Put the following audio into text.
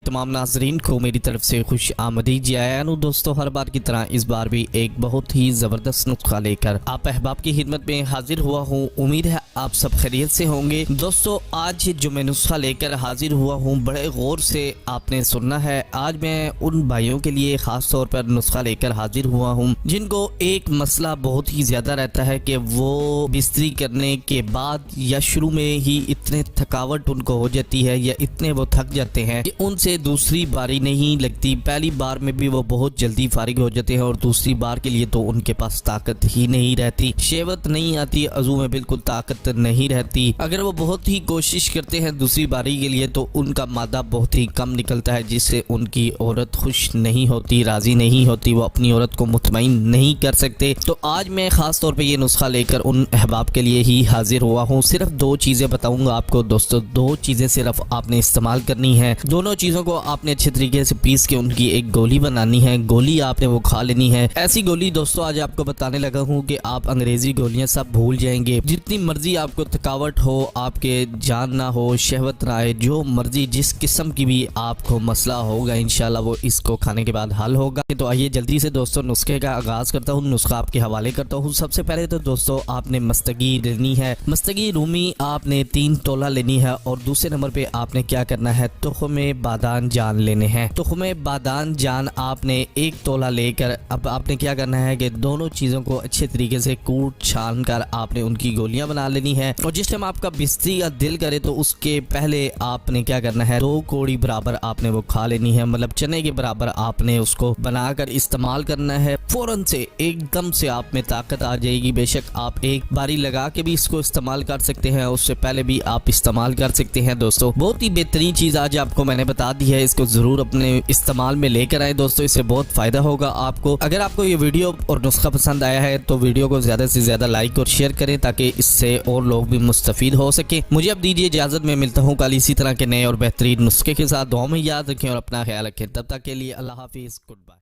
तमाम नाजरीन को मेरी तरफ से खुश आमदीद जयानु। दोस्तों, हर बार की तरह इस बार भी एक बहुत ही ज़बरदस्त नुस्खा लेकर आप अहबाब की खिदमत में हाजिर हुआ हूँ। उम्मीद है आप सब खैरियत से होंगे। दोस्तों, आज जो मैं नुस्खा लेकर हाजिर हुआ हूँ, बड़े गौर से आपने सुनना है। आज मैं उन भाइयों के लिए ख़ास तौर पर नुस्खा लेकर हाजिर हुआ हूँ जिनको एक मसला बहुत ही ज़्यादा रहता है कि वो बिस्तरी करने के बाद या शुरू में ही इतने थकावट उनको हो जाती है या इतने वो थक जाते हैं कि उनसे दूसरी बारी नहीं लगती। पहली बार में भी वो बहुत जल्दी फारिग हो जाते हैं और दूसरी बार के लिए तो उनके पास ताकत ही नहीं रहती, शहवत नहीं आती, अज़ू में बिल्कुल ताकत नहीं रहती। अगर वो बहुत ही कोशिश करते हैं दूसरी बारी के लिए तो उनका मादा बहुत ही कम निकलता है, जिससे उनकी औरत खुश नहीं होती, राजी नहीं होती, वो अपनी औरत को मुतमईन नहीं कर सकते। तो आज मैं खास तौर पे ये नुस्खा लेकर उन अहबाब के लिए ही हाजिर हुआ हूँ। सिर्फ दो चीज़ें बताऊंगा आपको दोस्तों, दो चीज़ें सिर्फ आपने इस्तेमाल करनी है। दोनों चीज़ों को आपने अच्छे तरीके से पीस के उनकी एक गोली बनानी है। गोली आपने वो खा लेनी है। ऐसी गोली दोस्तों आज आपको बताने लगा हूँ कि आप अंग्रेजी गोलियां सब भूल जाएंगे। जितनी मर्जी आपको थकावट हो, आपके जान ना हो, शहवत ना आए, जो मर्जी जिस किस्म की भी आपको मसला होगा, इंशाल्लाह वो इसको खाने के बाद हल होगा। तो आइए जल्दी से दोस्तों नुस्खे का आगाज करता हूँ, नुस्खा आपके हवाले करता हूँ। सबसे पहले तो दोस्तों आपने मस्तगी लेनी है। मस्तगी रूमी आपने 3 तोला लेनी है। और दूसरे नंबर पे आपने क्या करना है, तुख्मे बादान जान लेने हैं। तुख्मे बादान जान आपने 1 तोला लेकर अब आपने क्या करना है कि दोनों चीज़ों को अच्छे तरीके से कूट छान कर आपने उनकी गोलियां बना लेनी है। और जिस टाइम आपका बिस्ती का दिल करे तो उसके पहले आपने क्या करना है, 2 कोड़ी बराबर आपने वो खा लेनी है, मतलब चने के बराबर आपने उसको बनाकर इस्तेमाल करना है। फौरन से एकदम से आप में ताकत आ जाएगी। बेशक आप एक बारी लगा के भी इसको इस्तेमाल कर सकते हैं, उससे पहले भी आप इस्तेमाल कर सकते हैं। दोस्तों, बहुत ही बेहतरीन चीज़ आज आपको मैंने बता दी है, इसको ज़रूर अपने इस्तेमाल में लेकर आए दोस्तों, इससे बहुत फ़ायदा होगा आपको। अगर आपको ये वीडियो और नुस्खा पसंद आया है तो वीडियो को ज़्यादा से ज़्यादा लाइक और शेयर करें ताकि इससे और लोग भी मुस्तफ़ीद हो सके। मुझे अब दीजिए इजाज़त, में मिलता हूँ कल इसी तरह के नए और बेहतरीन नुस्खे के साथ। दुआ में याद रखें और अपना ख्याल रखें। तब तक के लिए अल्लाह हाफिज़, गुड बाय।